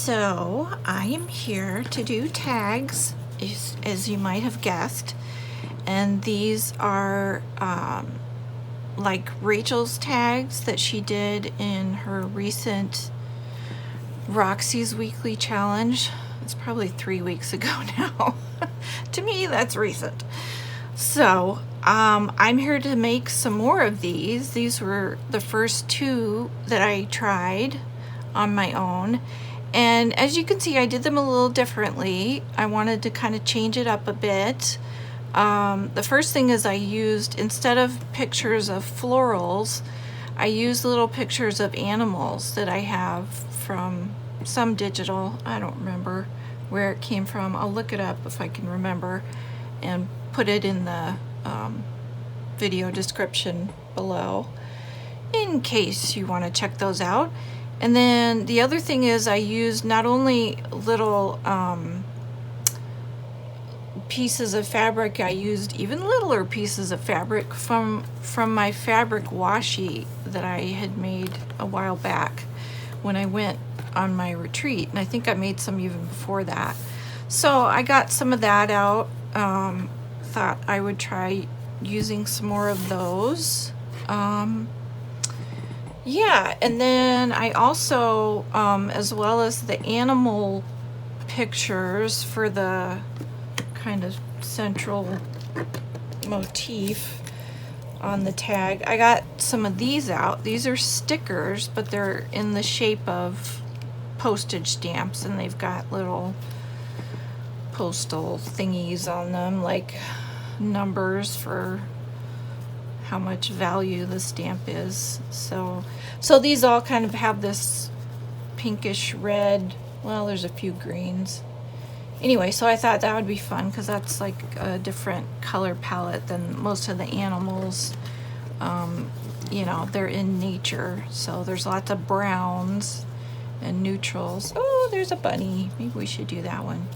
So I am here to do tags, as you might have guessed, and these are like Rachel's tags that she did in her recent Roxy's Weekly Challenge. It's probably 3 weeks ago now. To me, that's recent. So I'm here to make some more of these. These were the first two that I tried on my own. And as you can see, I did them a little differently. I wanted to kind of change it up a bit. The first thing is I used, instead of pictures of florals, I used little pictures of animals that I have from some digital. I don't remember where it came from. I'll look it up if I can remember and put it in the video description below in case you want to check those out. And then the other thing is I used not only little pieces of fabric, I used even littler pieces of fabric from my fabric washi that I had made a while back when I went on my retreat, and I think I made some even before that. So I got some of that out. Thought I would try using some more of those. Yeah, and then I also, as well as the animal pictures for the kind of central motif on the tag, I got some of these out. These are stickers, but they're in the shape of postage stamps, and they've got little postal thingies on them, like numbers for how much value the stamp is. So these all kind of have this pinkish red, well, there's a few greens. Anyway, so I thought that would be fun because that's like a different color palette than most of the animals. You know, they're in nature, so there's lots of browns and neutrals. Oh, there's a bunny. Maybe we should do that one.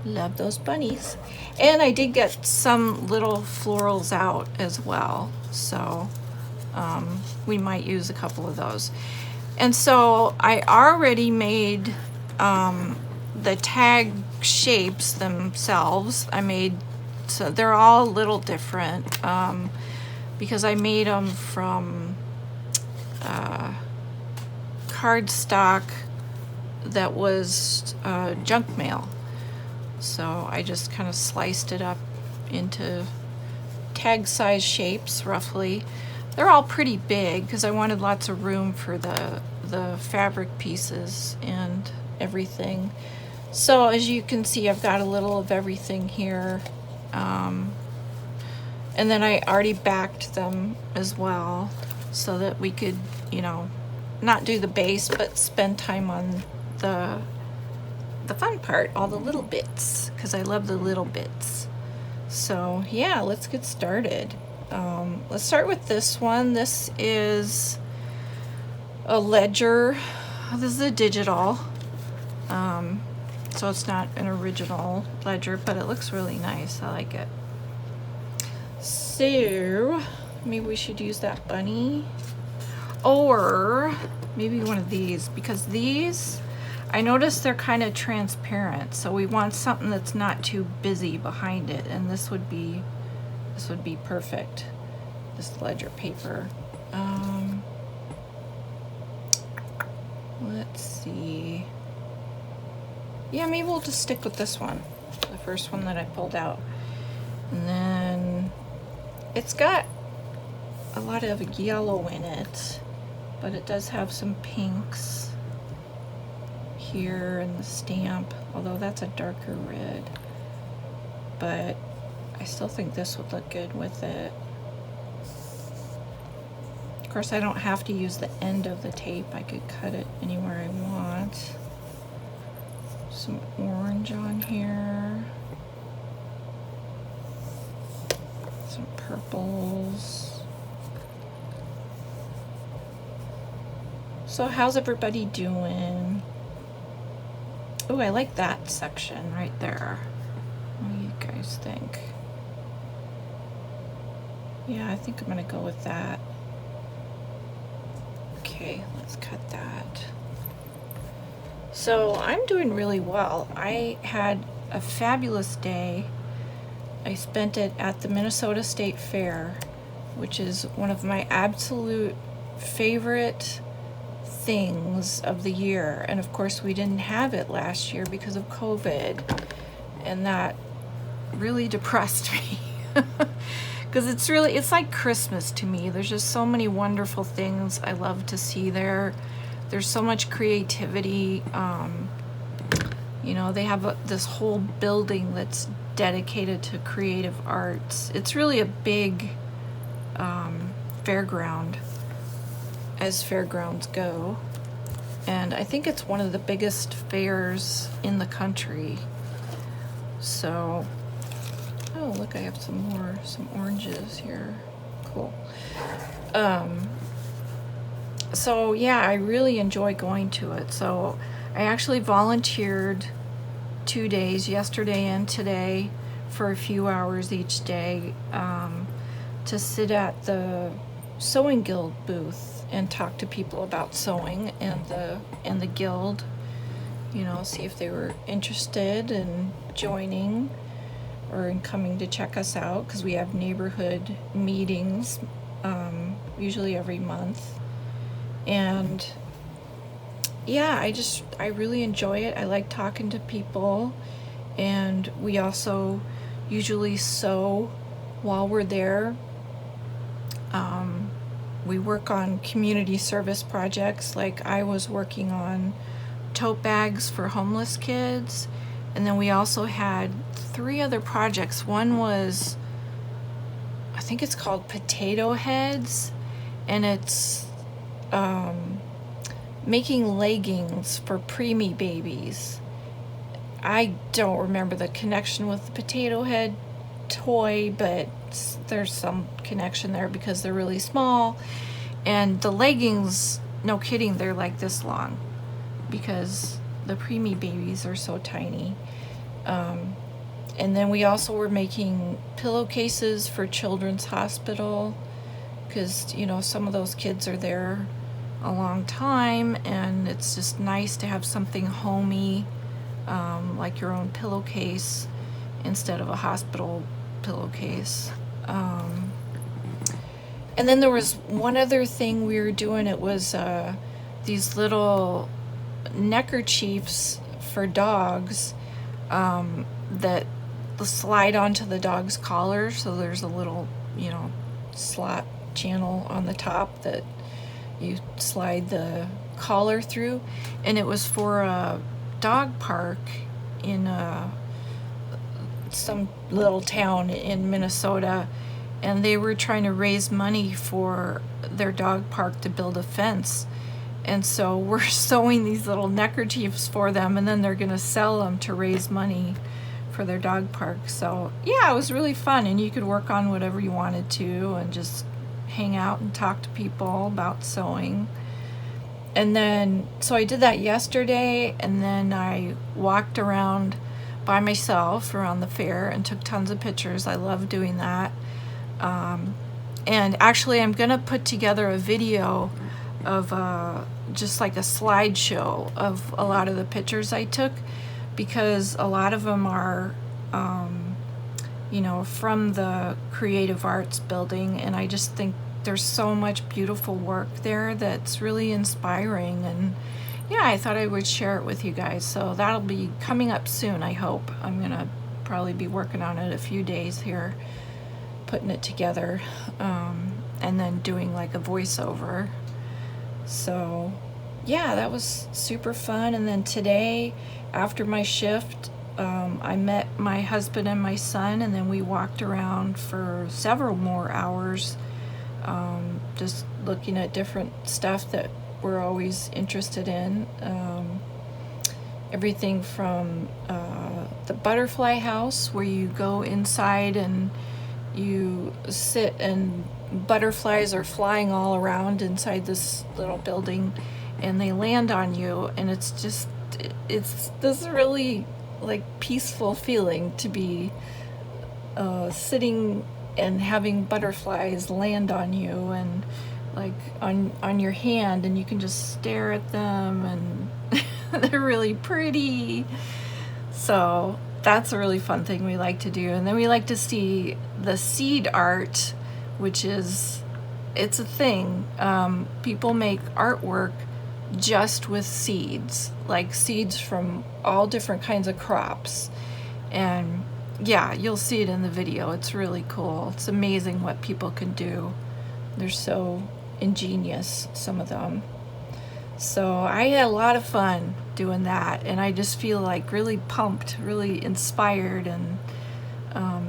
Love those bunnies. And I did get some little florals out as well, so we might use a couple of those. And so I already made the tag shapes themselves. I made, so they're all a little different because I made them from cardstock that was junk mail. So I just kind of sliced it up into tag size shapes, roughly. They're all pretty big because I wanted lots of room for the fabric pieces and everything. So as you can see, I've got a little of everything here. And then I already backed them as well so that we could, you know, not do the base, but spend time on the fun part, all the little bits, because I love the little bits. So yeah, let's get started. Let's start with this one. This is a ledger. This is a digital, so it's not an original ledger, but it looks really nice. I like it. So maybe we should use that bunny, or maybe one of these, because these, I noticed they're kind of transparent, so we want something that's not too busy behind it, and this would be perfect, this ledger paper. Let's see. Yeah, maybe we'll just stick with this one, the first one that I pulled out. And then it's got a lot of yellow in it, but it does have some pinks here in the stamp, although that's a darker red, but I still think this would look good with it. Of course, I don't have to use the end of the tape. I could cut it anywhere I want. Some orange on here, some purples. So how's everybody doing? Oh, I like that section right there. What do you guys think? Yeah, I think I'm gonna go with that. Okay, let's cut that. So I'm doing really well. I had a fabulous day. I spent it at the Minnesota State Fair, which is one of my absolute favorite things of the year. And of course, we didn't have it last year because of COVID, and that really depressed me. Because it's like Christmas to me. There's just so many wonderful things I love to see there. There's so much creativity. They have this whole building that's dedicated to creative arts. It's really a big fairground, as fairgrounds go. And I think it's one of the biggest fairs in the country. So, oh, look, I have some oranges here. Cool. So yeah, I really enjoy going to it. So I actually volunteered 2 days, yesterday and today, for a few hours each day, to sit at the Sewing Guild booth and talk to people about sewing and the guild. See if they were interested in joining or in coming to check us out, because we have neighborhood meetings, usually every month. And yeah, I really enjoy it. I like talking to people, and we also usually sew while we're there. We work on community service projects, like I was working on tote bags for homeless kids, and then we also had 3 other projects. One was, I think it's called Potato Heads, and it's making leggings for preemie babies. I don't remember the connection with the potato head toy, but there's some connection there because they're really small. And the leggings, no kidding, they're like this long because the preemie babies are so tiny. And then we also were making pillowcases for Children's Hospital, because some of those kids are there a long time, and it's just nice to have something homey, like your own pillowcase instead of a hospital pillowcase. And then there was one other thing we were doing. It was these little neckerchiefs for dogs that slide onto the dog's collar. So there's a little, slot channel on the top that you slide the collar through. And it was for a dog park in some little town in Minnesota, and they were trying to raise money for their dog park to build a fence. And so we're sewing these little neckerchiefs for them, and then they're going to sell them to raise money for their dog park. So yeah, it was really fun, and you could work on whatever you wanted to and just hang out and talk to people about sewing. And then, so I did that yesterday, and then I walked around by myself around the fair and took tons of pictures. I love doing that. And actually, I'm going to put together a video of just like a slideshow of a lot of the pictures I took, because a lot of them are, from the Creative Arts Building, and I just think there's so much beautiful work there that's really inspiring. And yeah, I thought I would share it with you guys. So that'll be coming up soon, I hope. I'm going to probably be working on it a few days here, putting it together, and then doing like a voiceover. So yeah, that was super fun. And then today, after my shift, I met my husband and my son, and then we walked around for several more hours, just looking at different stuff that we're always interested in. Everything from the butterfly house, where you go inside and you sit and butterflies are flying all around inside this little building, and they land on you, and it's this really like peaceful feeling to be sitting and having butterflies land on you and like on your hand, and you can just stare at them, and They're really pretty. So that's a really fun thing we like to do. And then we like to see the seed art, which is, it's a thing. People make artwork just with seeds, like seeds from all different kinds of crops. And yeah, you'll see it in the video. It's really cool. It's amazing what people can do. They're so ingenious, some of them. So I had a lot of fun doing that, and I just feel like really pumped, really inspired, and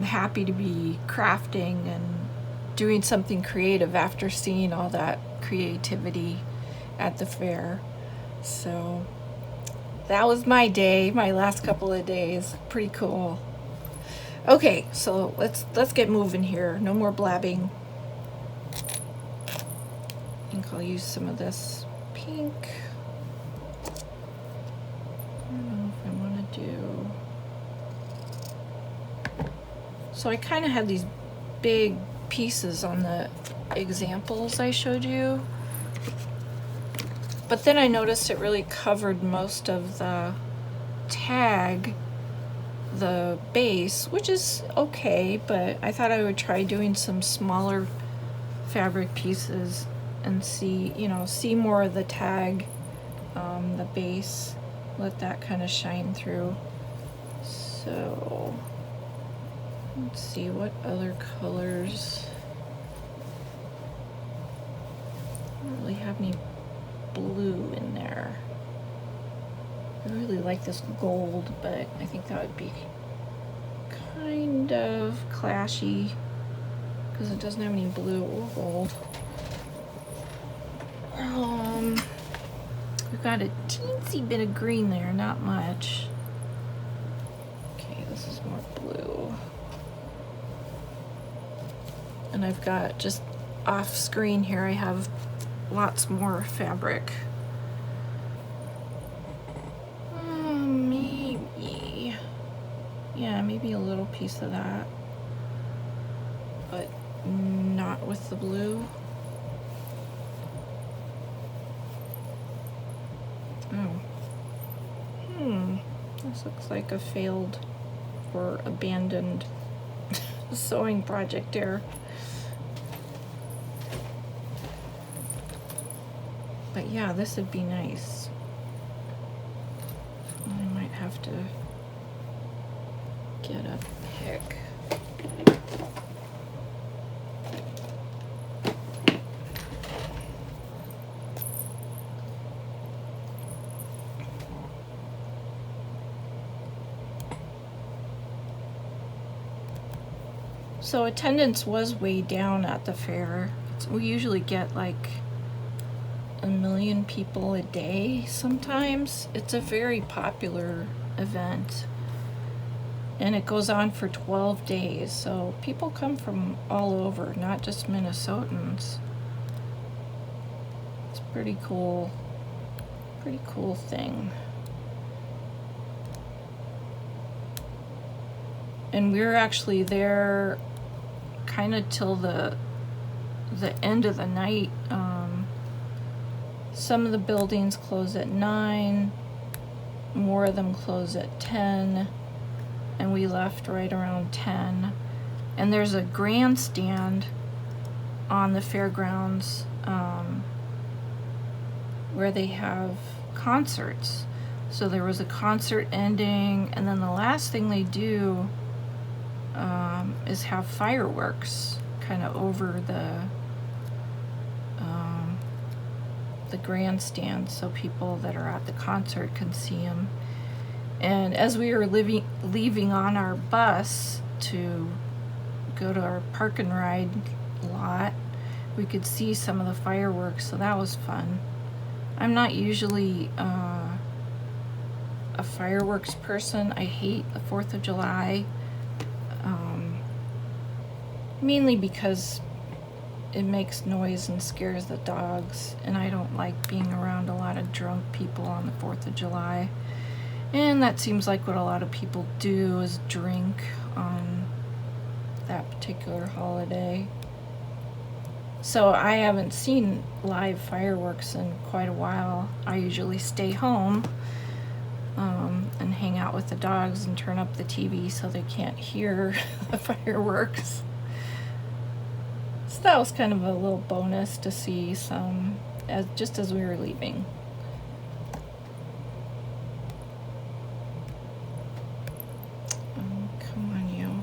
happy to be crafting and doing something creative after seeing all that creativity at the fair. So that was my day, my last couple of days. Pretty cool. Okay, so let's get moving here. No more blabbing. I think I'll use some of this pink. I don't know if I want to do. So I kind of had these big pieces on the examples I showed you, but then I noticed it really covered most of the tag, the base, which is okay, but I thought I would try doing some smaller fabric pieces and see, you know, see more of the tag, the base, let that kind of shine through. So let's see what other colors. I don't really have any blue in there. I really like this gold, but I think that would be kind of clashy because it doesn't have any blue or gold. We've got a teensy bit of green there, not much. Okay, this is more blue. And I've got, just off screen here, I have lots more fabric. Maybe, yeah, maybe a little piece of that, but not with the blue. This looks like a failed or abandoned sewing project here. But yeah, this would be nice. I might have to get a pick. So attendance was way down at the fair. We usually get like 1 million people a day sometimes. It's a very popular event. And it goes on for 12 days. So people come from all over, not just Minnesotans. It's pretty cool thing. And we're actually there kind of till the end of the night. Some of the buildings close at 9, more of them close at 10, and we left right around 10. And there's a grandstand on the fairgrounds where they have concerts. So there was a concert ending, and then the last thing they do is have fireworks kind of over the grandstand, so people that are at the concert can see them. And as we were leaving on our bus to go to our park and ride lot, we could see some of the fireworks, so that was fun. I'm not usually a fireworks person. I hate the 4th of July. Mainly because it makes noise and scares the dogs, and I don't like being around a lot of drunk people on the 4th of July. And that seems like what a lot of people do, is drink on that particular holiday. So I haven't seen live fireworks in quite a while. I usually stay home and hang out with the dogs and turn up the TV so they can't hear the fireworks. So that was kind of a little bonus to see some just as we were leaving. Oh, come on, you.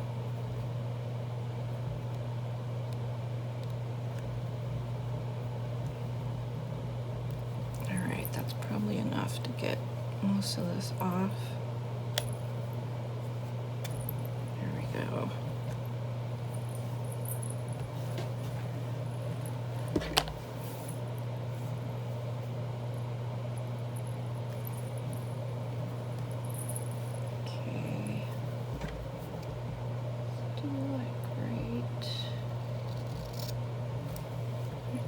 All right, that's probably enough to get most of this off. There we go. Okay. Do like right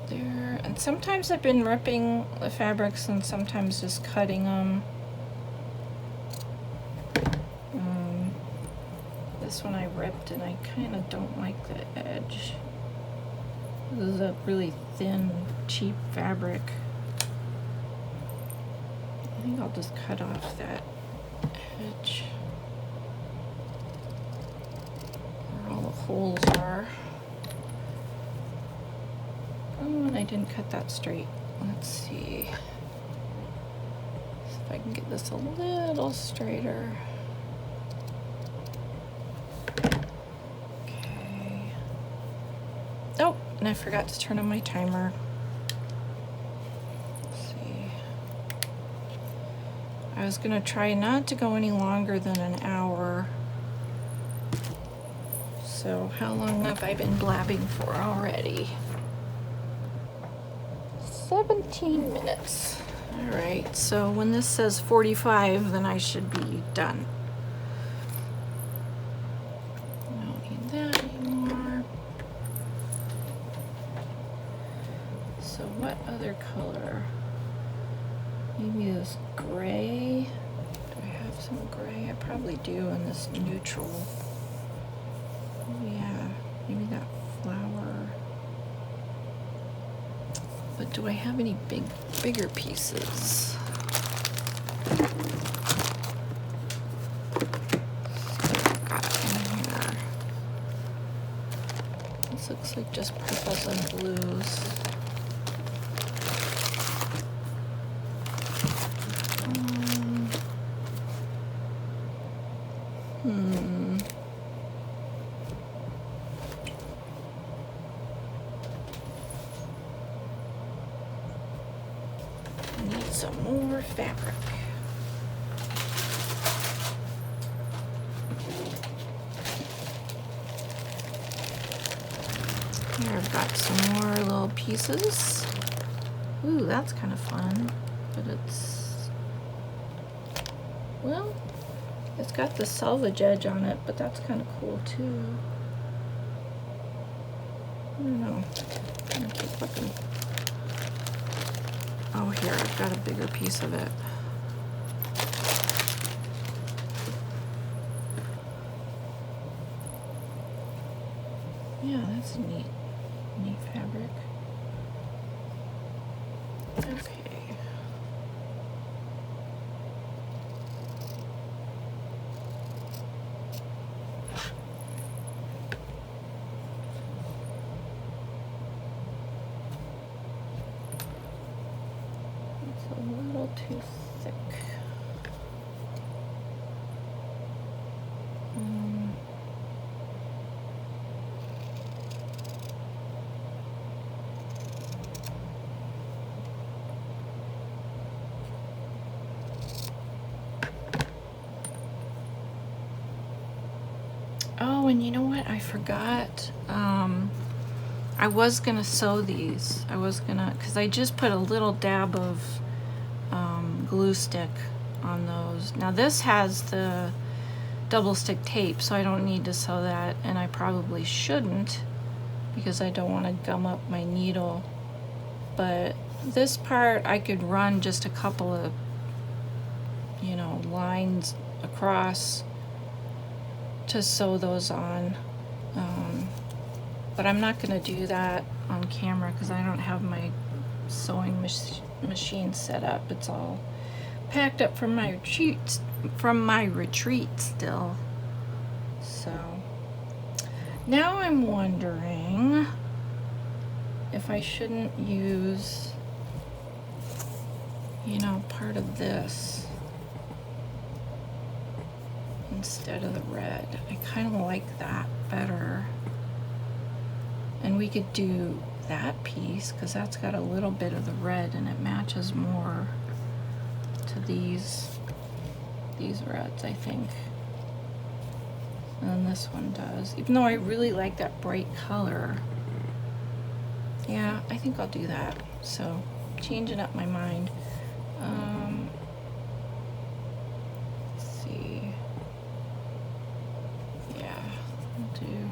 there. And sometimes I've been ripping the fabrics and sometimes just cutting them. This one I ripped and I kind of don't like the edge. This is a really thin, cheap fabric. I think I'll just cut off that edge where all the holes are. Oh, and I didn't cut that straight. Let's see. See if I can get this a little straighter. Oh, and I forgot to turn on my timer. Let's see. I was gonna try not to go any longer than an hour. So how long have I been blabbing for already? 17 minutes. All right, so when this says 45, then I should be done. I don't need that anymore. So what other color? Maybe this gray. Do I have some gray? I probably do in this neutral. Oh yeah, maybe that flower. But do I have any bigger pieces? Got it in here. This looks like just purples and blues. Some more fabric. Here I've got some more little pieces. Ooh, that's kind of fun, but it's, well, it's got the selvage edge on it, but that's kind of cool too. I don't know. I'm gonna keep looking. Oh, here, I've got a bigger piece of it. Yeah, that's neat. Neat fabric. Okay. Too thick. Oh, and you know what? I forgot. I was gonna sew these. Because I just put a little dab of glue stick on those. Now this has the double stick tape, so I don't need to sew that, and I probably shouldn't because I don't want to gum up my needle. But this part I could run just a couple of, you know, lines across to sew those on. But I'm not going to do that on camera because I don't have my sewing machine set up. It's all packed up from my retreat still. So now I'm wondering if I shouldn't use, you know, part of this instead of the red. I kind of like that better. And we could do that piece because that's got a little bit of the red and it matches more to these reds, I think, than this one does. Even though I really like that bright color. Yeah, I think I'll do that. So, changing up my mind. Let's see. Yeah, I'll do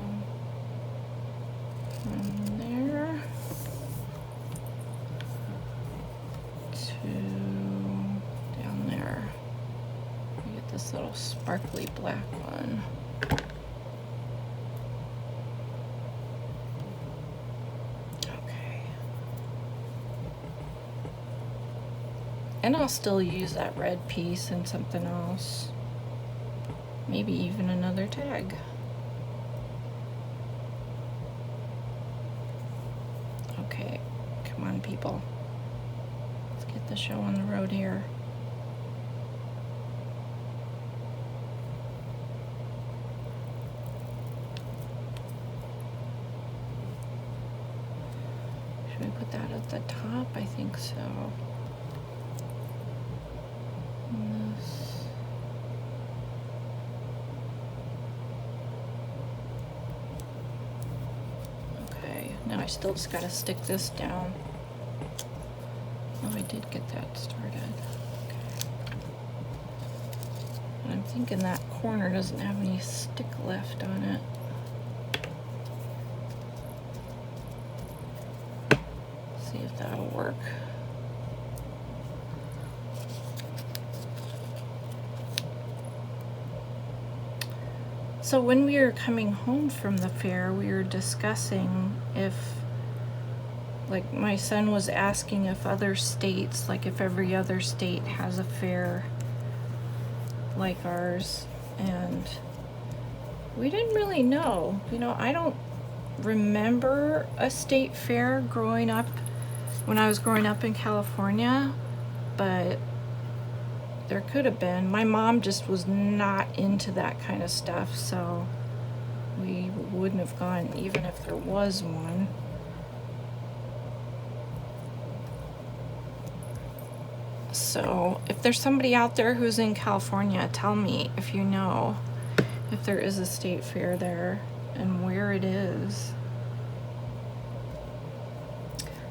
from there to down there. Get this little sparkly black one. And I'll still use that red piece in something else. Maybe even another tag. Okay, come on people. Let's get the show on the road here. Should we put that at the top? I think so. Now I still just gotta stick this down. Oh, I did get that started. Okay. And I'm thinking that corner doesn't have any stick left on it. See if that'll work. So when we were coming home from the fair, we were discussing if, like, my son was asking if other states, like if every other state has a fair like ours, and we didn't really know. You know, I don't remember a state fair growing up, when I was growing up in California, but there could have been. My mom just was not into that kind of stuff, so we wouldn't have gone even if there was one. So if there's somebody out there who's in California, tell me if you know if there is a state fair there and where it is.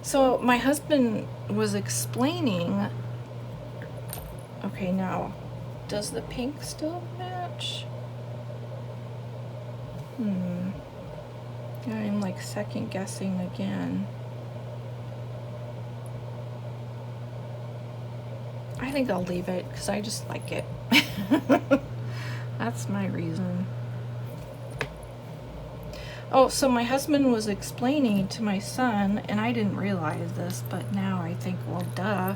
So my husband was explaining. Okay, now, does the pink still match? I'm like second guessing again. I think I'll leave it because I just like it. That's my reason. Oh, so my husband was explaining to my son, and I didn't realize this, but now I think, well, duh,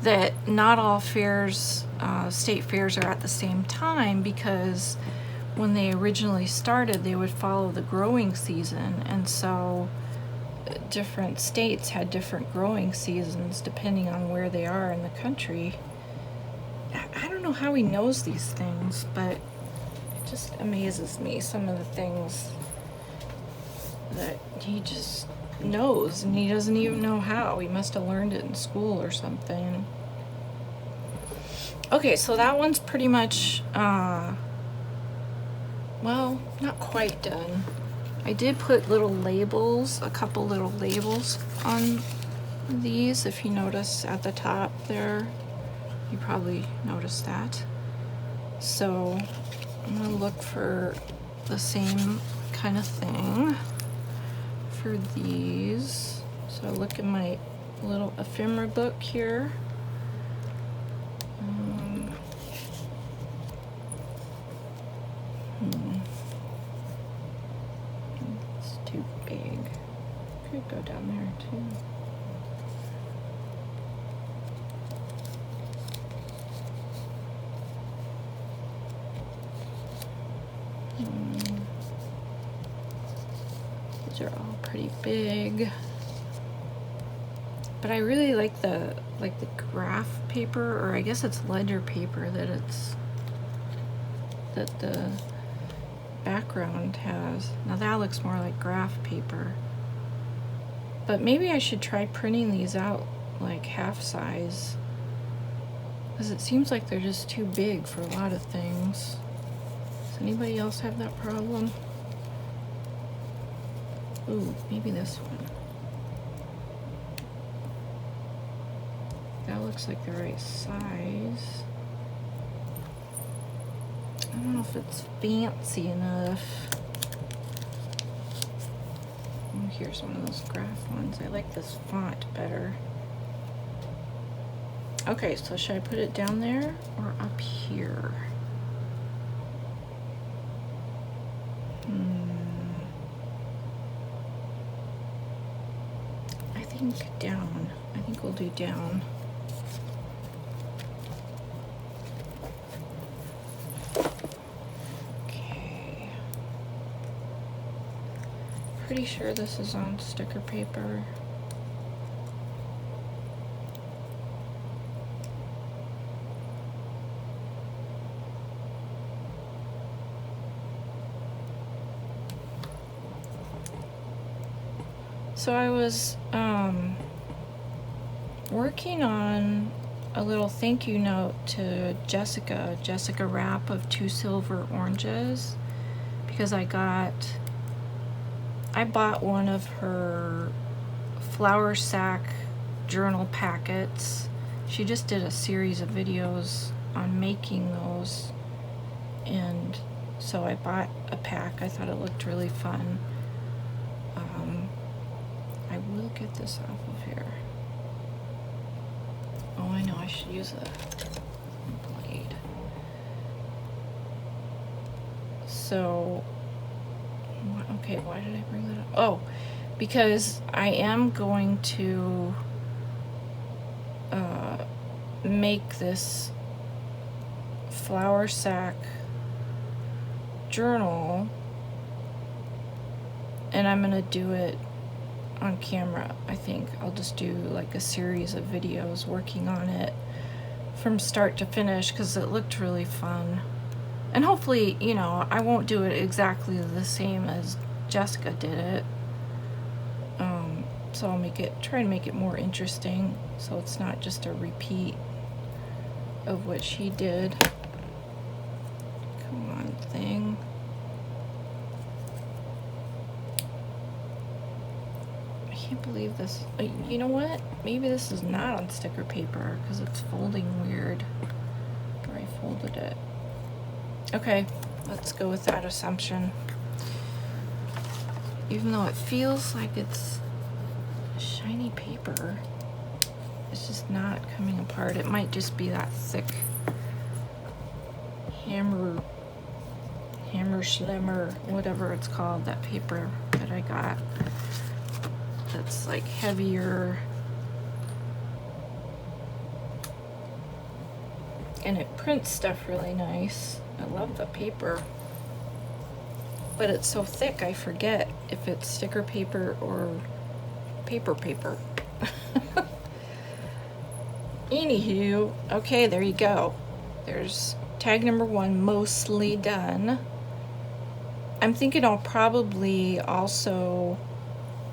that not all fairs, state fairs are at the same time, because when they originally started, they would follow the growing season, and so different states had different growing seasons depending on where they are in the country. I don't know how he knows these things, but it just amazes me, some of the things that he just knows, and he doesn't even know how. He must have learned it in school or something. Okay, so that one's pretty much, well, not quite done. I did put little labels, a couple little labels on these, if you notice at the top there. You probably noticed that. So I'm gonna look for the same kind of thing for these. So look at my little ephemera book here. It's too big. Could go down there too. These are all pretty big. But I really like the graph paper, or I guess it's ledger paper that the background has. Now that looks more like graph paper. But maybe I should try printing these out like half size, because it seems like they're just too big for a lot of things. Does anybody else have that problem? Ooh, maybe this one. That looks like the right size. I don't know if it's fancy enough. Oh, here's one of those graph ones. I like this font better. Okay, so should I put it down there or up here? I think down. I think we'll do down. Okay. Pretty sure this is on sticker paper. So I was working on a little thank you note to Jessica Rapp of Two Silver Oranges, because I bought one of her flour sack journal packets. She just did a series of videos on making those, and so I bought a pack. I thought it looked really fun. I will get this off of here. Oh, I know, I should use a blade. So, okay, why did I bring that up? Oh, because I am going to make this flour sack journal, and I'm gonna do it on camera. I think I'll just do like a series of videos working on it from start to finish, because it looked really fun. And hopefully, you know, I won't do it exactly the same as Jessica did it. So I'll try and make it more interesting, so it's not just a repeat of what she did. Come on, thing. I can't believe this. You know what? Maybe this is not on sticker paper because it's folding weird. Or I folded it. Okay, let's go with that assumption. Even though it feels like it's shiny paper, it's just not coming apart. It might just be that thick hammer slimmer, whatever it's called, that paper that I got. That's like heavier, and it prints stuff really nice. I love the paper, but it's so thick I forget if it's sticker paper or paper. Anywho, okay, there you go. There's tag number 1, mostly done. I'm thinking I'll probably also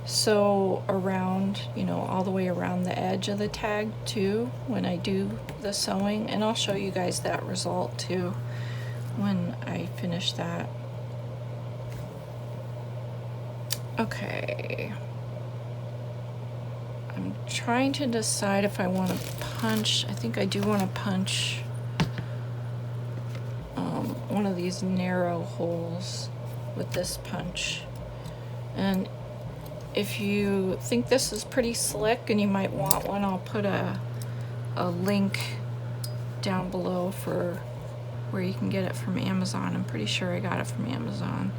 sew around, you know, all the way around the edge of the tag too when I do the sewing, and I'll show you guys that result too when I finish that. Okay, I'm trying to decide if I want to punch. I think I do want to punch one of these narrow holes with this punch. And if you think this is pretty slick and you might want one, I'll put a link down below for where you can get it from Amazon. I'm pretty sure I got it from Amazon.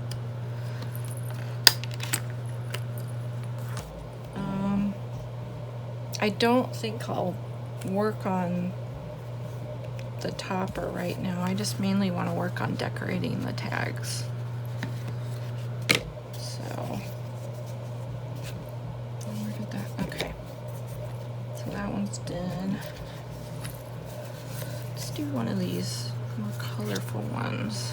I don't think I'll work on the topper right now. I just mainly want to work on decorating the tags. So almost done. Let's do one of these more colorful ones.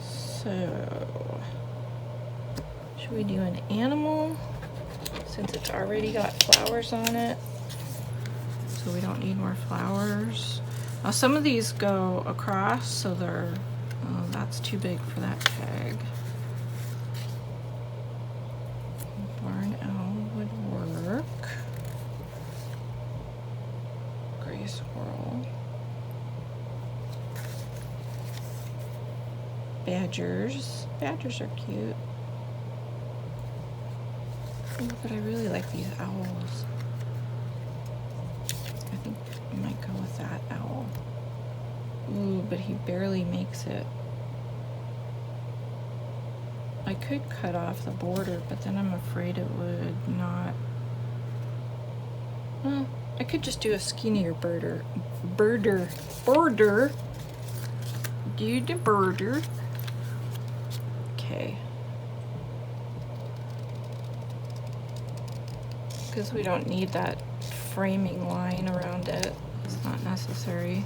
So, should we do an animal since it's already got flowers on it? So we don't need more flowers. Now some of these go across, so they're, oh, that's too big for that tag. Barn owl would work. Gray squirrel. Badgers. Badgers are cute. Oh, but I really like these owls. I think I might go with that owl. Ooh, but he barely makes it. I could cut off the border, but then I'm afraid it would not. Well, I could just do a skinnier border. Border. Do the border. Okay. Because we don't need that framing line around it. It's not necessary.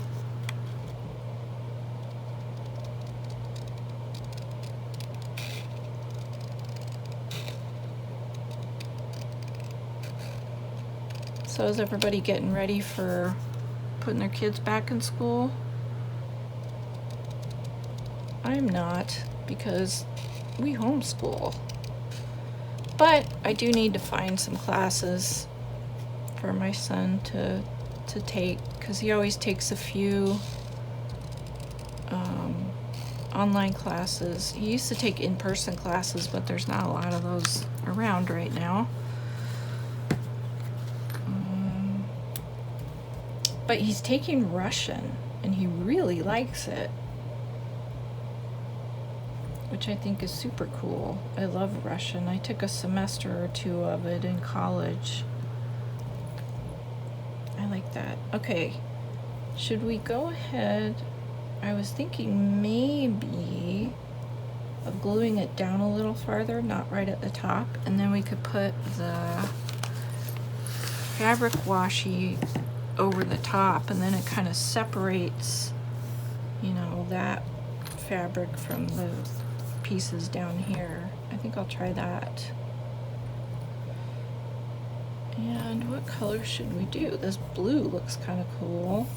So is everybody getting ready for putting their kids back in school? I'm not, because we homeschool. But I do need to find some classes for my son to take, because he always takes a few online classes. He used to take in-person classes, but there's not a lot of those around right now. But he's taking Russian, and he really likes it, which I think is super cool. I love Russian. I took a semester or two of it in college. I like that. Okay, should we go ahead? I was thinking maybe of gluing it down a little farther, not right at the top, and then we could put the fabric washi over the top, and then it kind of separates, you know, that fabric from the pieces down here. I think I'll try that. And what color should we do? This blue looks kind of cool.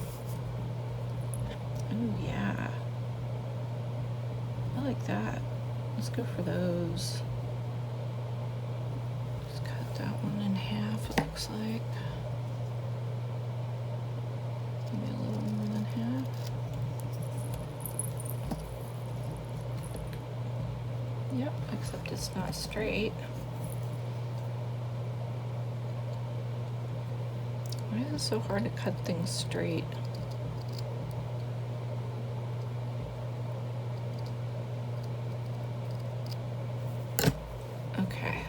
Oh yeah, I like that. Let's go for those. Just cut that one in half, it looks like. Maybe a little more than half. Yep, except it's not straight. Why is it so hard to cut things straight? Okay.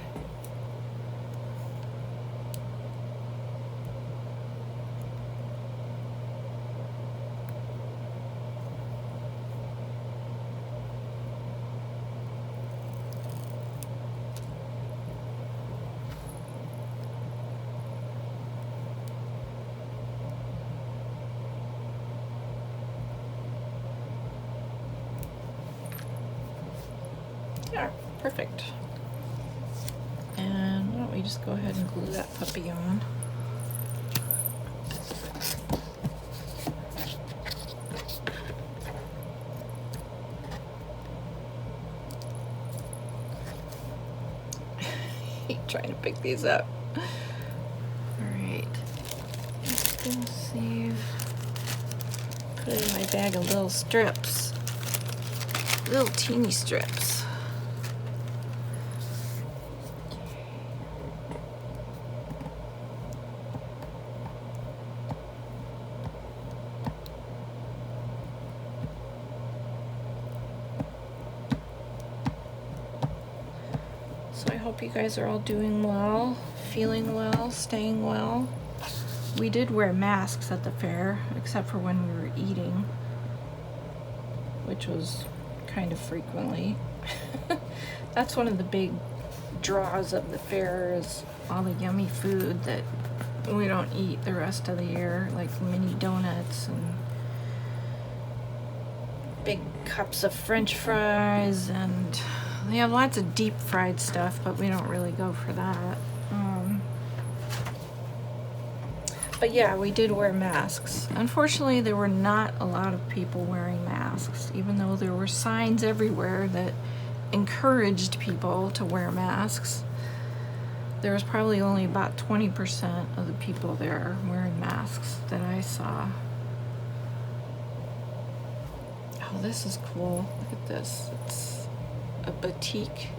Yeah, perfect. And why don't we just go ahead and glue that puppy on. Trying to pick these up. Alright. Just gonna save. Put in my bag of little strips. Little teeny strips. So I hope you guys are all doing well, feeling well, staying well. We did wear masks at the fair, except for when we were eating, which was kind of frequently. That's one of the big draws of the fair is all the yummy food that we don't eat the rest of the year, like mini donuts and big cups of French fries, and they have lots of deep fried stuff, but we don't really go for that. But yeah, we did wear masks. Unfortunately, there were not a lot of people wearing masks, even though there were signs everywhere that encouraged people to wear masks. There was probably only about 20% of the people there wearing masks that I saw. Oh, this is cool. Look at this. It's a boutique,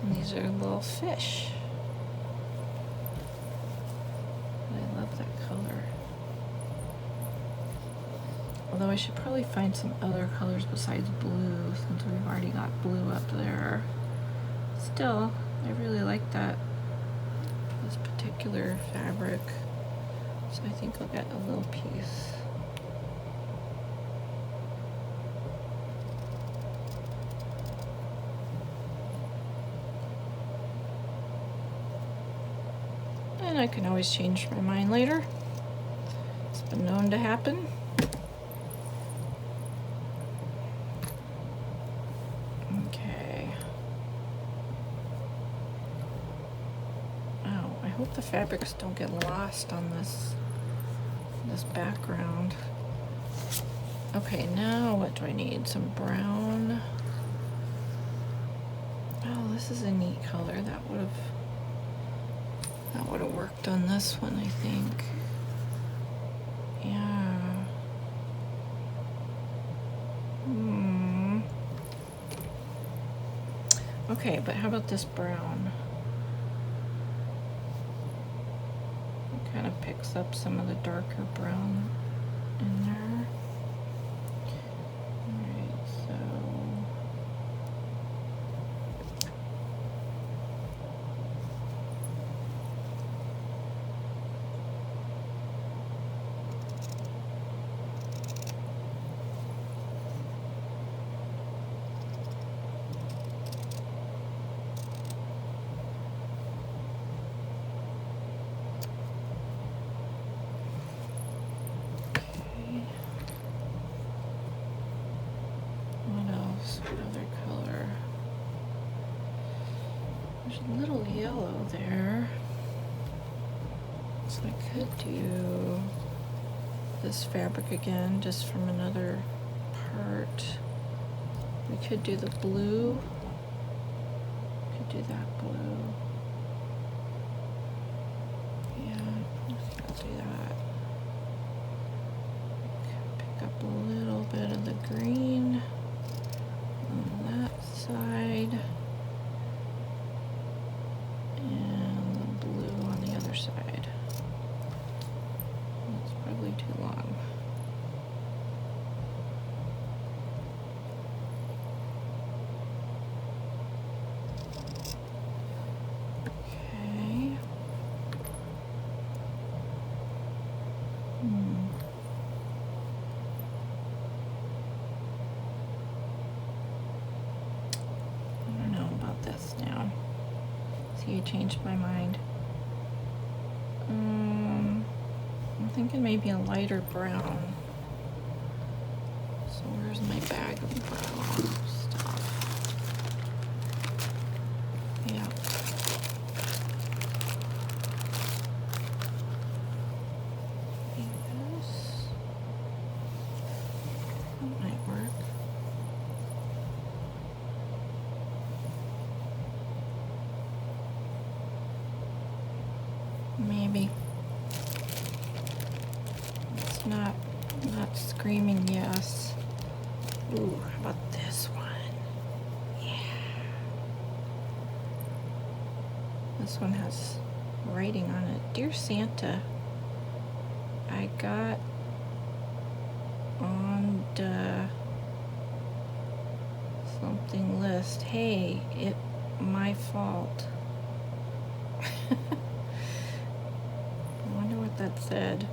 and these are little fish. I love that color. Although I should probably find some other colors besides blue, since we've already got blue up there. Still, I really like that, this particular fabric. So I think I'll get a little piece. And I can always change my mind later. It's been known to happen. Okay. Oh, I hope the fabrics don't get lost on this background. Okay, now what do I need? Some brown. Oh, this is a neat color. That would have worked on this one, I think. Yeah. Okay, but how about this brown? It kind of picks up some of the darker brown in there. Alright, so other color. There's a little yellow there. So I could do this fabric again, just from another part. We could do the blue. Could do that blue. Yeah, I'll do that. Pick up a little bit of the green on that side, and the blue on the other side. That's probably too long. Okay. See, I changed my mind. I'm thinking maybe a lighter brown. So where's my bag of brown stuff? Yeah. This. That might work. Maybe. It's not screaming yes. Ooh, how about this one? Yeah. This one has writing on it. Dear Santa, I got on the something list. Hey, it my fault. That said.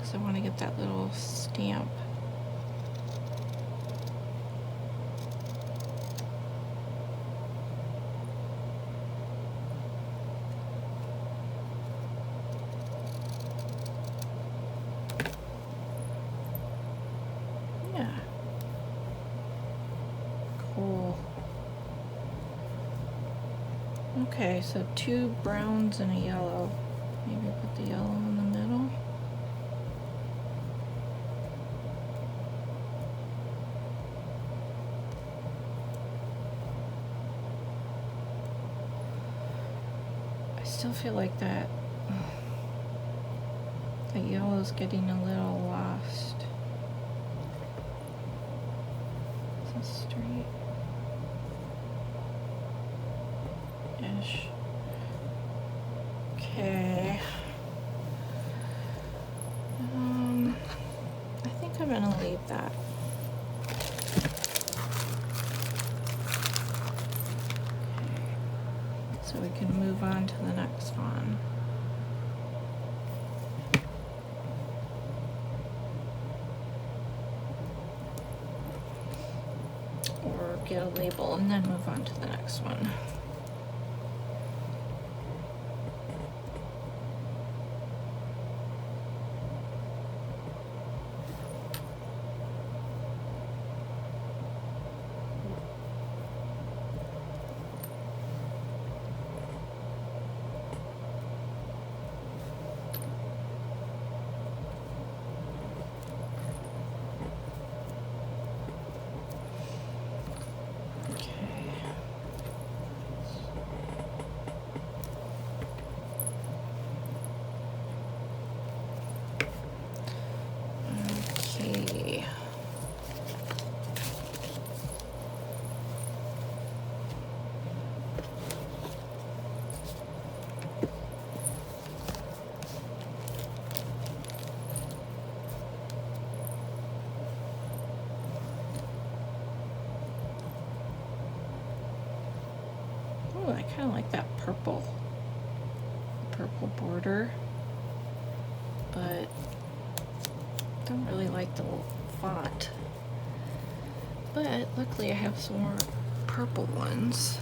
because I want to get that little stamp. Yeah. Cool. Okay, so 2 browns and a yellow. Maybe put the yellow in the middle. I still feel like that yellow's getting a little lost. Is this straight? Ish. Okay. I think I'm gonna leave that. Okay. So we can move on to the next one. Or get a label and then move on to the next one. Oh, I kind of like that purple border, but don't really like the font. But luckily I have some more purple ones,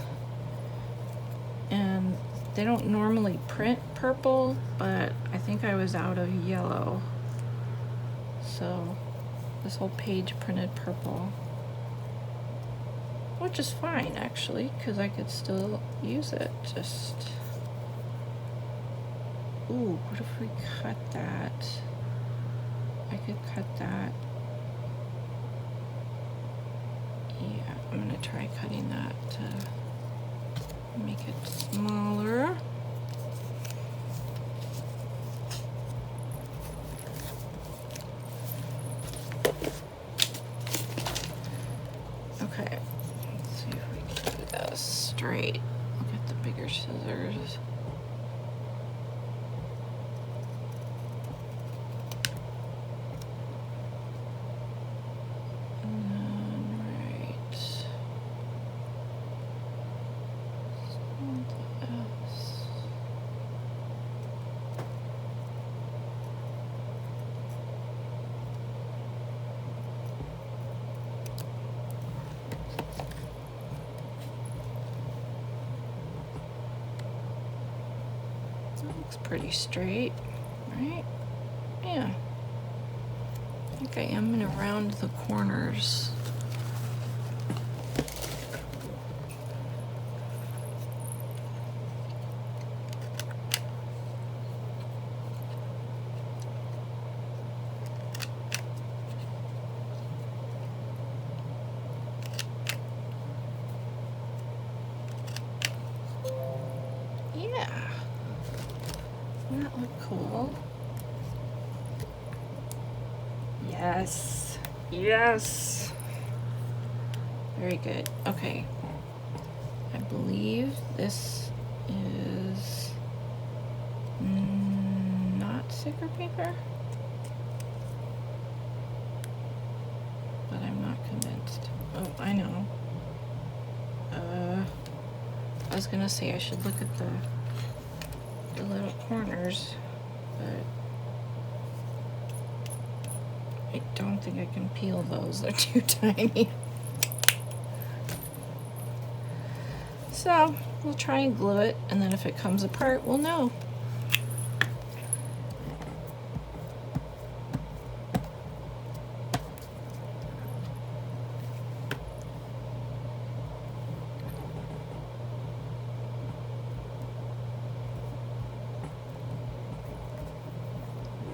and they don't normally print purple, but I think I was out of yellow, so this whole page printed purple. Which is fine, actually, because I could still use it. Just, ooh, what if we cut that? I could cut that. Yeah, I'm gonna try cutting that to make it smaller. Okay. See if we can do this straight. I'll get the bigger scissors. And then, right. Something else. That looks pretty straight, right? Yeah. I think I am gonna round the corners. Yeah. Doesn't that look cool? Yes. Yes. Very good. Okay. I believe this is not sticker paper, but I'm not convinced. Oh, I know. I was gonna say I should look at the little corners, but I don't think I can peel those, they're too tiny. So we'll try and glue it, and then if it comes apart, we'll know.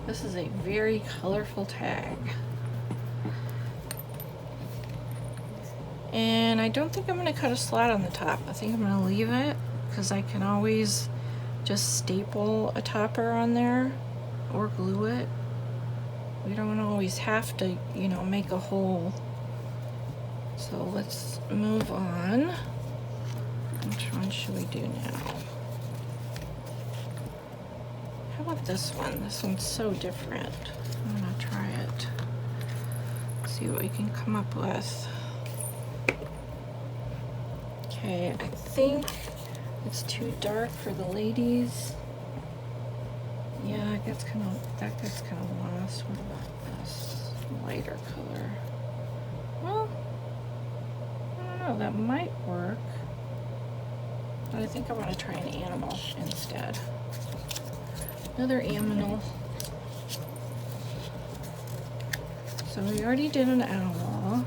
This is a very colorful tag. And I don't think I'm going to cut a slot on the top. I think I'm going to leave it because I can always just staple a topper on there or glue it. We don't always have to, you know, make a hole. So let's move on. Which one should we do now? How about this one? This one's so different. I'm going to try it. See what we can come up with. Okay, I think it's too dark for the ladies. Yeah, that gets kind of lost. What about this lighter color? Well, I don't know, that might work. But I think I want to try an animal instead. Another animal. So we already did an owl.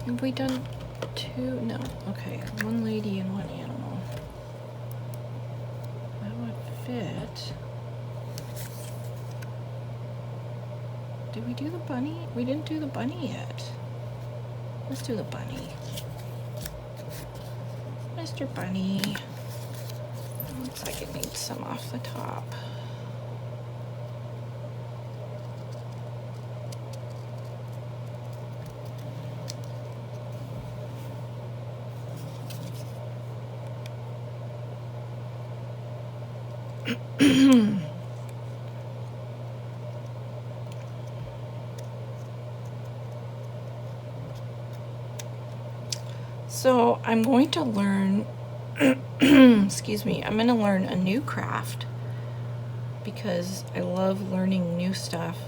Have we done two? No. Okay, one lady and one animal. That would fit. Did we do the bunny? We didn't do the bunny yet. Let's do the bunny. Mr. Bunny. Looks like it needs some off the top. So I'm going to learn, excuse me, I'm going to learn a new craft because I love learning new stuff.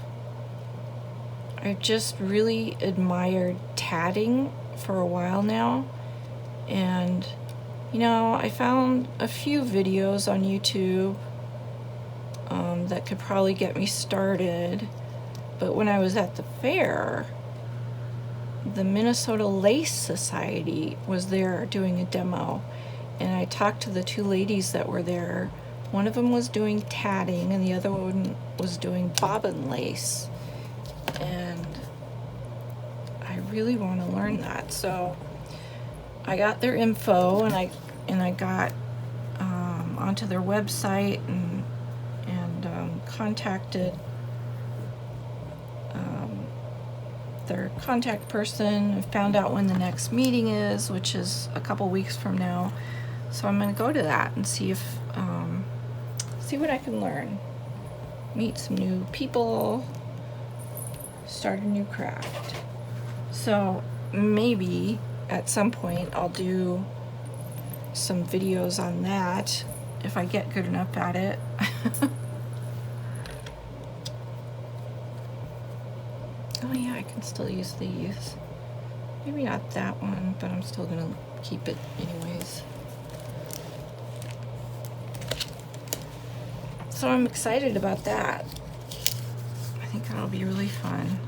I've just really admired tatting for a while now, and you know, I found a few videos on YouTube that could probably get me started, but when I was at the fair, the Minnesota Lace Society was there doing a demo, and I talked to the two ladies that were there. One of them was doing tatting and the other one was doing bobbin lace, and I really want to learn that. So I got their info, and I got onto their website and contacted their contact person and found out when the next meeting is, which is a couple weeks from now. So I'm going to go to that and see if see what I can learn, meet some new people, start a new craft. So maybe at some point I'll do some videos on that if I get good enough at it. Oh yeah, I can still use these. Maybe not that one, but I'm still gonna keep it anyways. So I'm excited about that. I think that'll be really fun.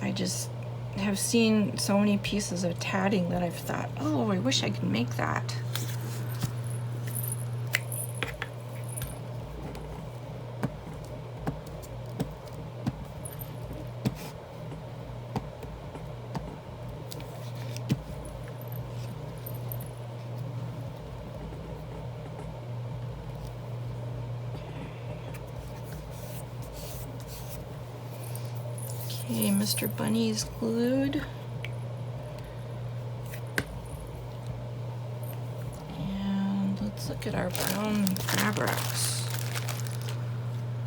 I just have seen so many pieces of tatting that I've thought, oh, I wish I could make that. Okay, Mr. Bunny's glued. And let's look at our brown fabrics.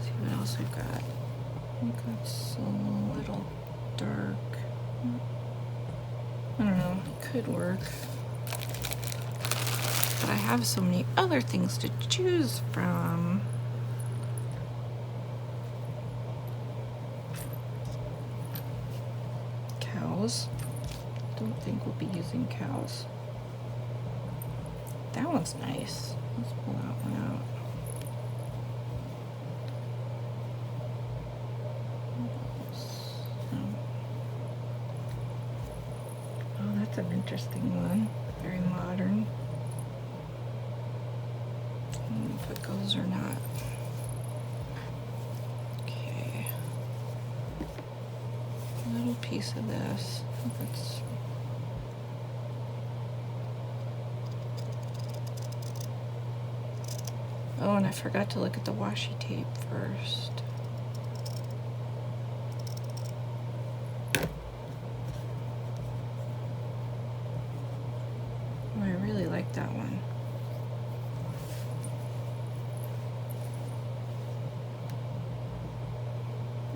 See what else we've got. I think that's a little dark. I don't know, it could work. But I have so many other things to choose from. cows. Don't think we'll be using cows. That one's nice. Let's pull that one out. Oh, that's an interesting one. Very modern. I don't know if it goes or not. Okay. A little piece of this. That's oh, and I forgot to look at the washi tape first. Oh, I really like that one.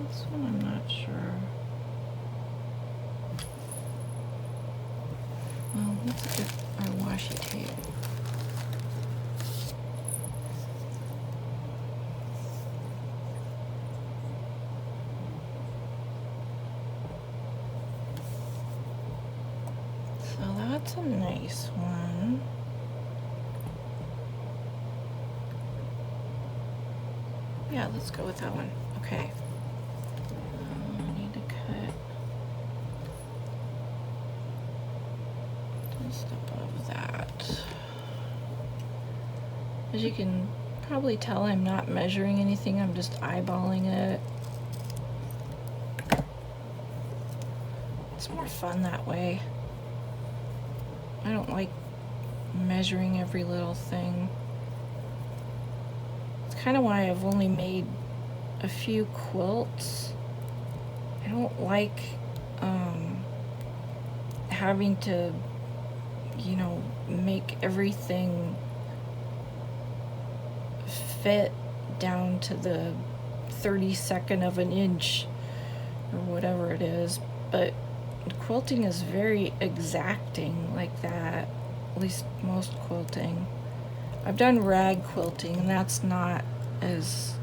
This one I'm not sure. Well, let's get our washi tape. So that's a nice one. Yeah, let's go with that one. Okay. I need to cut just above that. As you can probably tell, I'm not measuring anything, I'm just eyeballing it. It's more fun that way. I don't like measuring every little thing. It's kind of why I've only made a few quilts. I don't like having to, you know, make everything fit down to the 32nd of an inch or whatever it is, but quilting is very exacting like that, at least most quilting. I've done rag quilting and that's not as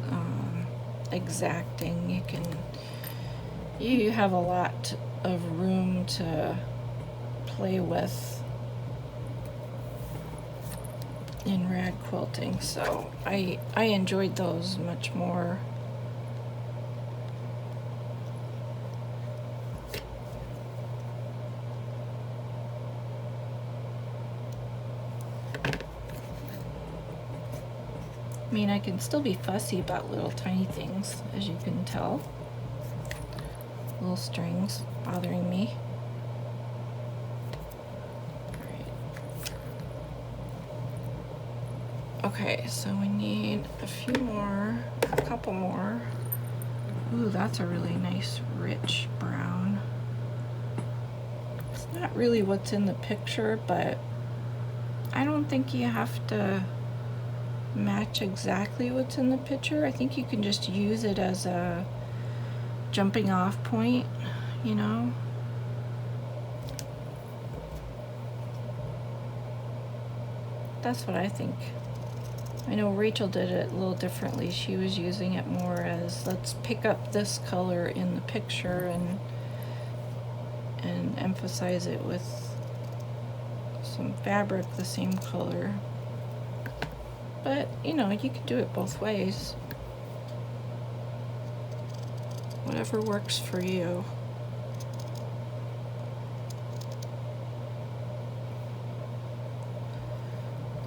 exacting. You have a lot of room to play with in rag quilting, so I enjoyed those much more. I mean, I can still be fussy about little tiny things, as you can tell. Little strings bothering me. Okay, so we need a few more, a couple more. Ooh, that's a really nice rich brown. It's not really what's in the picture, but I don't think you have to match exactly what's in the picture. I think you can just use it as a jumping off point, you know? That's what I think. I know Rachel did it a little differently. She was using it more as, let's pick up this color in the picture and emphasize it with some fabric the same color. But, you know, you can do it both ways. Whatever works for you.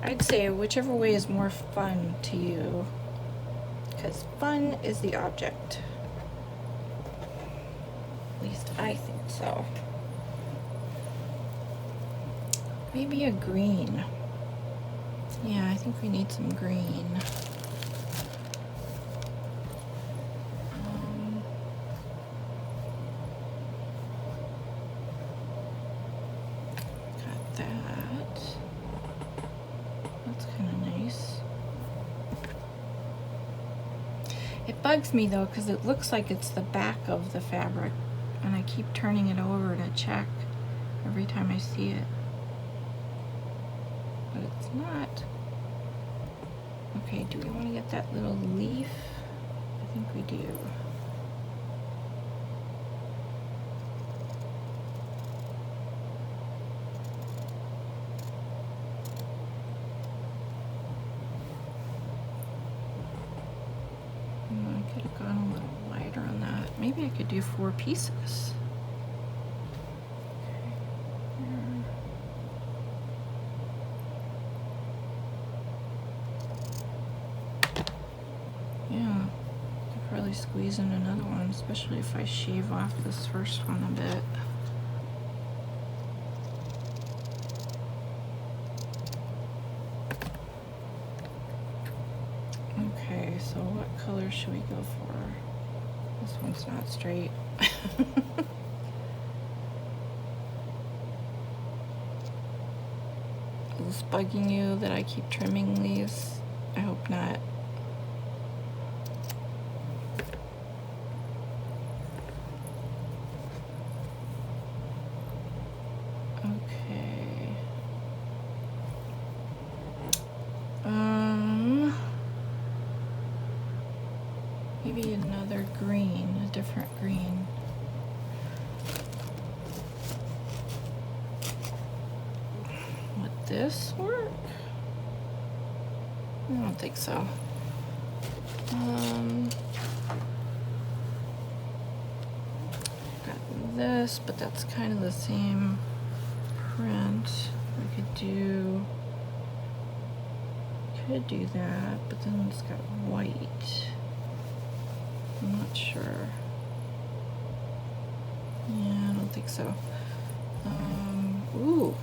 I'd say whichever way is more fun to you, because fun is the object. At least I think so. Maybe a green. Yeah, I think we need some green. Got that. That's kind of nice. It bugs me though, because it looks like it's the back of the fabric, and I keep turning it over to check every time I see it. But it's not. Okay, do we want to get that little leaf? I think we do. maybe I could do 4 pieces. Yeah, could probably squeeze in another one, especially if I shave off this first one a bit. Okay, so what color should we go for? This one's not straight. Is this bugging you that I keep trimming these? I hope not. Okay. Maybe another green, a different green. Would this work? I don't think so. Got this, but that's kind of the same print. We could do that, but then it's got white. I'm not sure. Yeah, I don't think so. Ooh,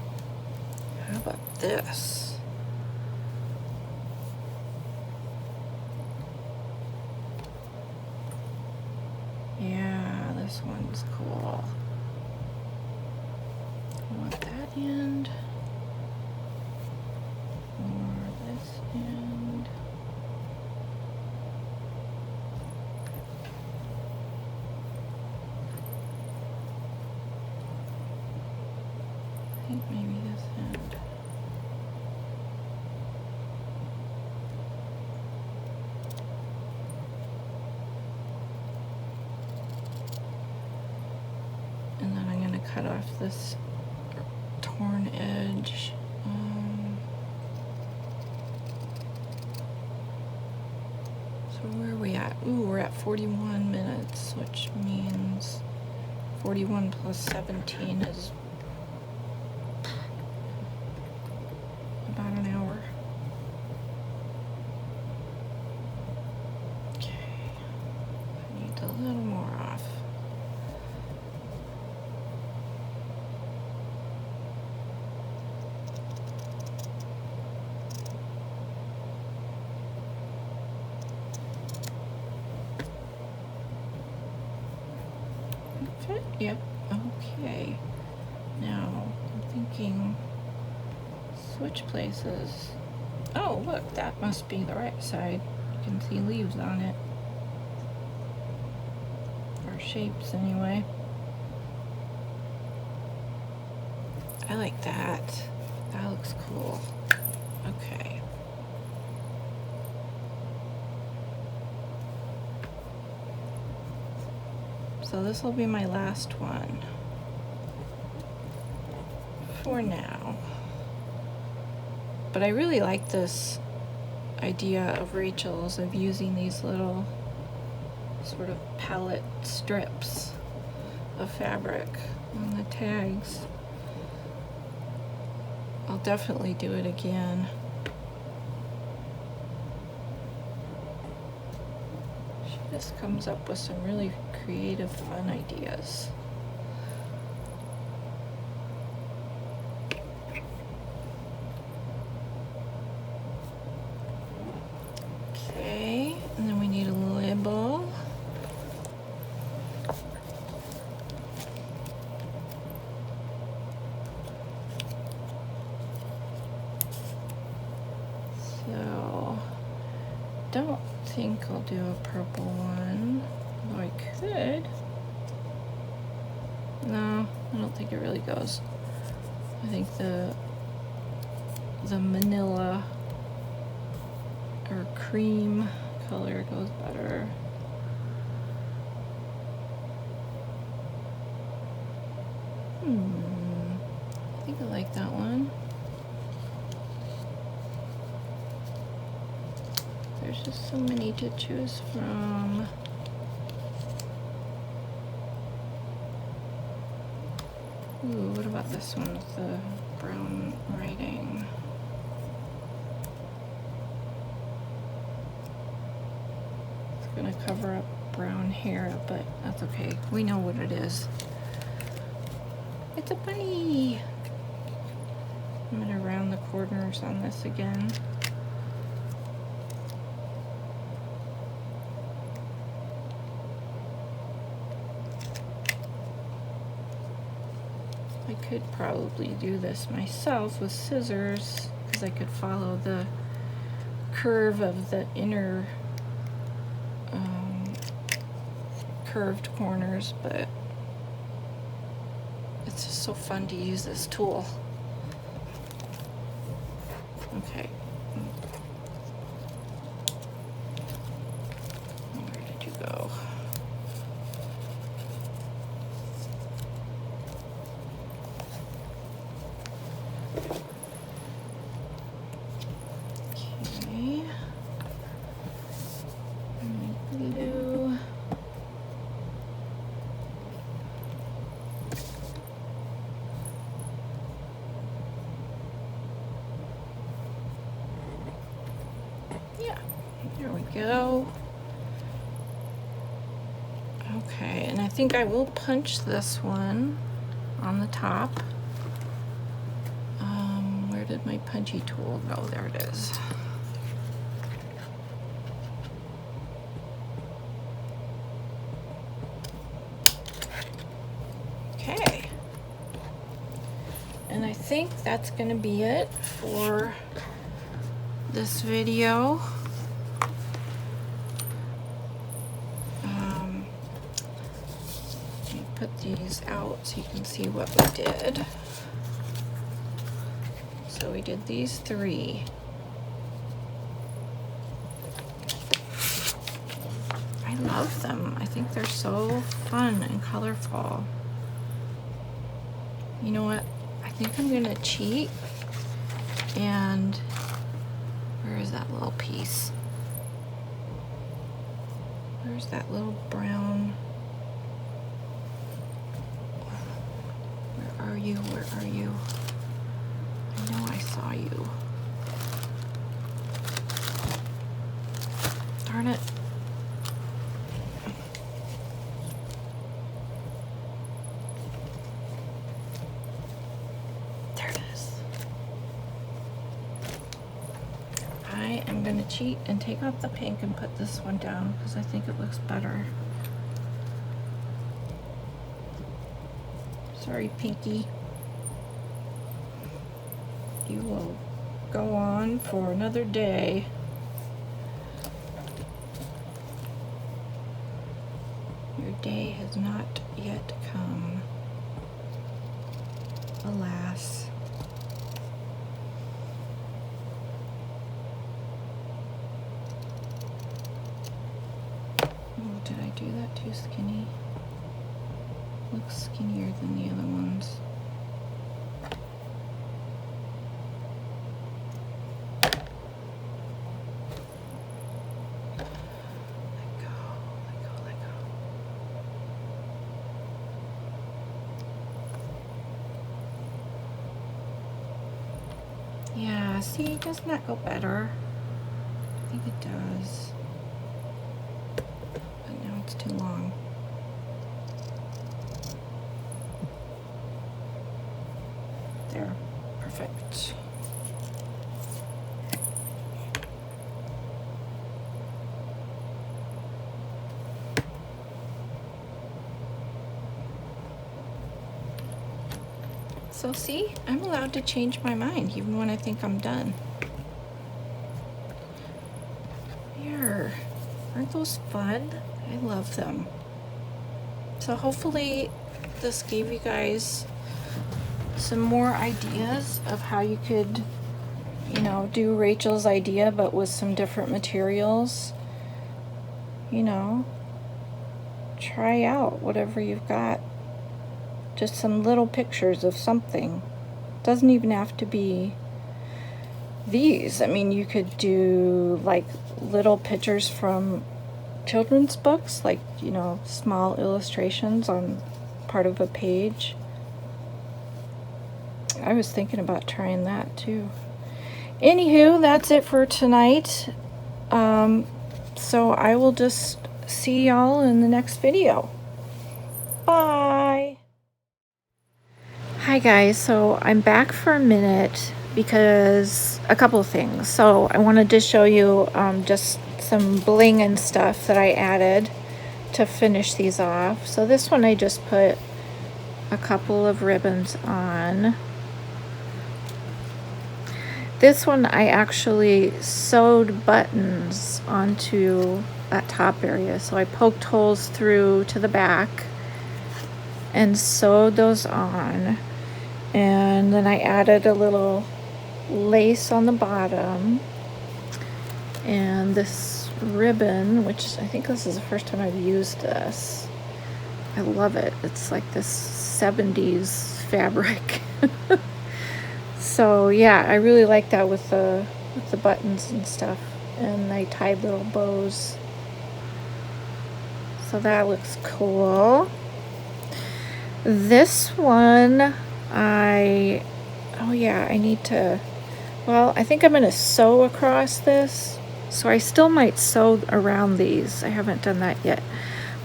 how about this? Yeah, this one's cool. I want that end, or this end. I think maybe this end. And then I'm going to cut off this torn edge. So where are we at? Ooh, we're at 41 minutes, which means 41 plus 17 is about an hour. Okay, I need a little more off. Fit? Yep. Okay. Now I'm thinking switch places. Oh, look, that must be the right side. You can see leaves on it. Or shapes, anyway. I like that. That looks cool. Okay. So this will be my last one for now. But I really like this idea of Rachel's of using these little sort of palette strips of fabric on the tags. I'll definitely do it again. She just comes up with some really creative, fun ideas. Okay, and then we need a label. So, don't think I'll do a purple one, although I could. No, I don't think it really goes. I think the manila or cream color goes better. I think I like that one. There's just so many to choose from. Ooh, what about this one with the brown writing? It's gonna cover up brown hair, but that's okay. We know what it is. It's a bunny. I'm gonna round the corners on this again. I could probably do this myself with scissors because I could follow the curve of the inner curved corners, but it's just so fun to use this tool. Okay. Where did you go? Okay. Blue. Yeah, there we go. Okay, and I think I will punch this one on the top. Where did my punchy tool go? There it is. Okay. And I think that's gonna be it for this video. Let me put these out so you can see what we did. So we did these 3. I love them. I think they're so fun and colorful. You know what? I think I'm gonna cheat, and where is that little piece? Where's that little brown? Where are you? Where are you? I know I saw you. Darn it. There it is. I am gonna cheat and take off the pink and put this one down because I think it looks better. Sorry, Pinky. You will go on for another day. Your day has not yet come. Alas. Oh, did I do that too skinny? Looks skinnier than the other ones. Yeah, see, doesn't that go better? I think it does. But now it's too long. There, perfect. So see, I'm allowed to change my mind even when I think I'm done. Here, aren't those fun? I love them. So hopefully this gave you guys some more ideas of how you could, you know, do Rachel's idea but with some different materials. You know, try out whatever you've got. Just some little pictures of something. Doesn't even have to be these. I mean, you could do like little pictures from children's books, like, you know, small illustrations on part of a page. I was thinking about trying that too. Anywho, that's it for tonight. So I will just see y'all in the next video. Bye. Hi guys, so I'm back for a minute because a couple of things. So I wanted to show you just some bling and stuff that I added to finish these off. So this one I just put a couple of ribbons on. This one I actually sewed buttons onto that top area. So I poked holes through to the back and sewed those on. And then I added a little lace on the bottom. And this ribbon, which I think this is the first time I've used this. I love it. It's like this 70s fabric. So yeah, I really like that with the buttons and stuff. And I tied little bows. So that looks cool. This one, I need to, well, I think I'm going to sew across this. So I still might sew around these. I haven't done that yet.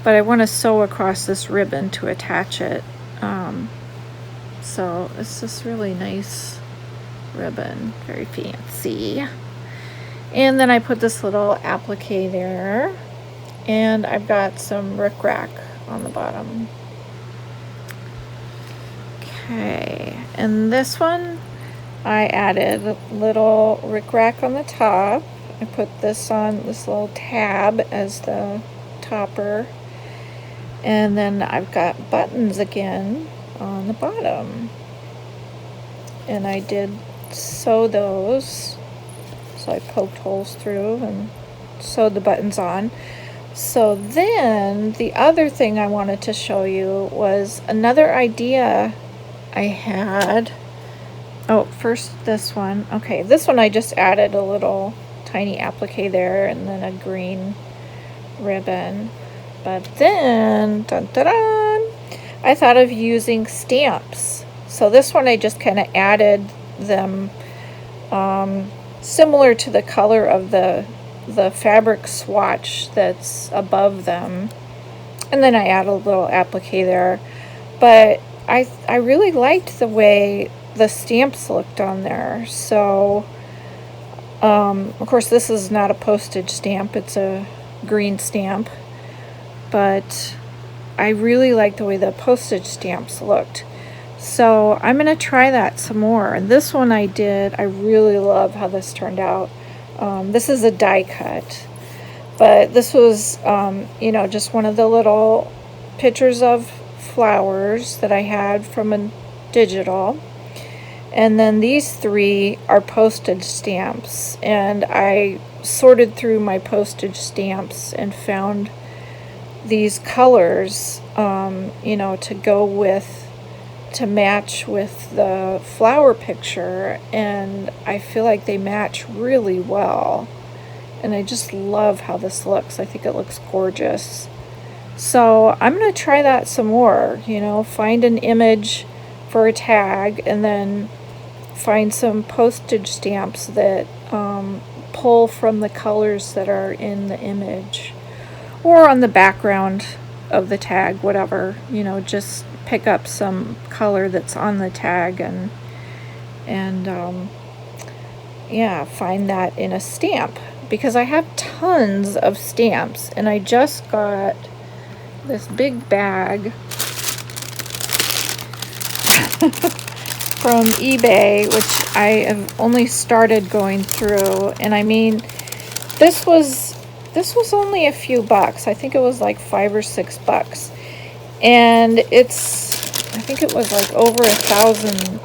But I want to sew across this ribbon to attach it. So it's this really nice ribbon, very fancy. And then I put this little applique there. And I've got some rickrack on the bottom. Okay, and this one I added a little rickrack on the top. I put this on this little tab as the topper. And then I've got buttons again on the bottom. And I did sew those. So I poked holes through and sewed the buttons on. So then the other thing I wanted to show you was another idea I had. Oh, first this one. Okay, this one I just added a little tiny applique there and then a green ribbon. But then, dun, dun, dun, I thought of using stamps. So this one I just kind of added them similar to the color of the fabric swatch that's above them. And then I add a little applique there. But I really liked the way the stamps looked on there. So, of course, this is not a postage stamp. It's a green stamp. But I really like the way the postage stamps looked. So I'm going to try that some more. And this one I did. I really love how this turned out. This is a die cut. But this was, just one of the little pictures of flowers that I had from a digital. And then these three are postage stamps. And I sorted through my postage stamps and found these colors, to go with, to match with the flower picture, and I feel like they match really well. And I just love how this looks. I think it looks gorgeous. So I'm going to try that some more, find an image for a tag and then find some postage stamps that pull from the colors that are in the image. Or on the background of the tag, whatever, just pick up some color that's on the tag and find that in a stamp. Because I have tons of stamps, and I just got this big bag from eBay, which I have only started going through, and I mean, this was only a few bucks. I think it was like $5 or $6, and I think it was like over 1,000,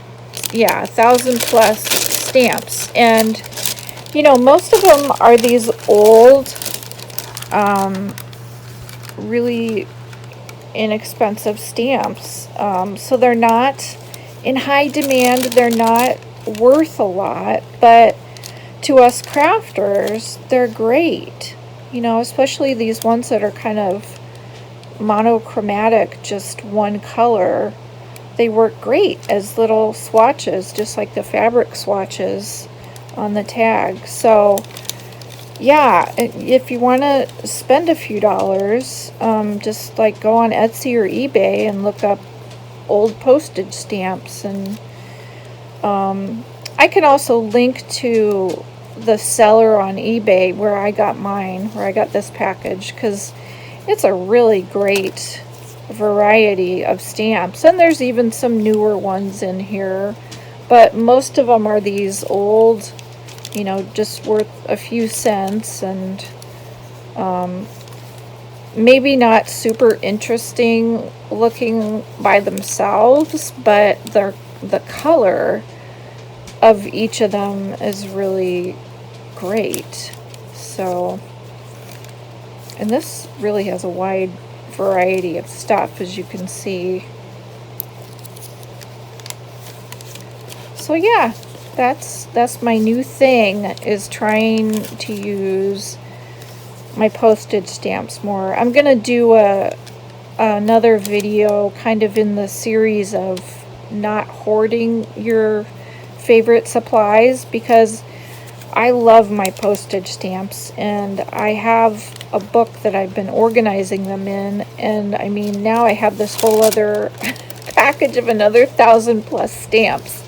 1,000 plus stamps. And most of them are these old, really inexpensive stamps. So they're not in high demand. They're not worth a lot, but to us crafters, they're great. Especially these ones that are kind of monochromatic, just one color. they work great as little swatches, just like the fabric swatches on the tag. So yeah, if you want to spend a few dollars, just like go on Etsy or eBay and look up old postage stamps. And I can also link to the seller on eBay where I got mine, where I got this package, because it's a really great variety of stamps. And there's even some newer ones in here, but most of them are these old, you know, just worth a few cents, and maybe not super interesting looking by themselves, but the color of each of them is really great. So, and this really has a wide variety of stuff, as you can see. So yeah, that's my new thing, is trying to use my postage stamps more. I'm gonna do another video kind of in the series of not hoarding your favorite supplies, because I love my postage stamps, and I have a book that I've been organizing them in, and I mean, now I have this whole other package of another 1,000+ stamps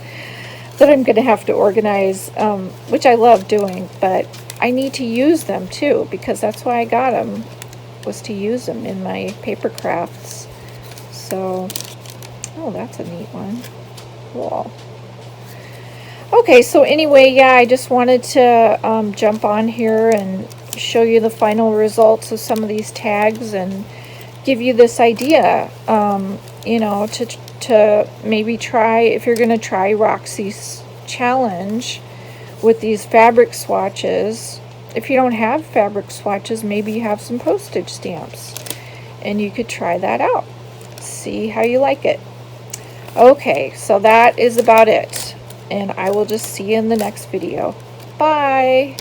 that I'm going to have to organize, which I love doing, but I need to use them too, because that's why I got them, was to use them in my paper crafts. So, oh, that's a neat one. Cool. Okay, so anyway, yeah, I just wanted to jump on here and show you the final results of some of these tags and give you this idea, you know, to maybe try, if you're going to try Roxy's challenge with these fabric swatches. If you don't have fabric swatches, maybe you have some postage stamps, and you could try that out. See how you like it. Okay, so that is about it, and I will just see you in the next video. Bye!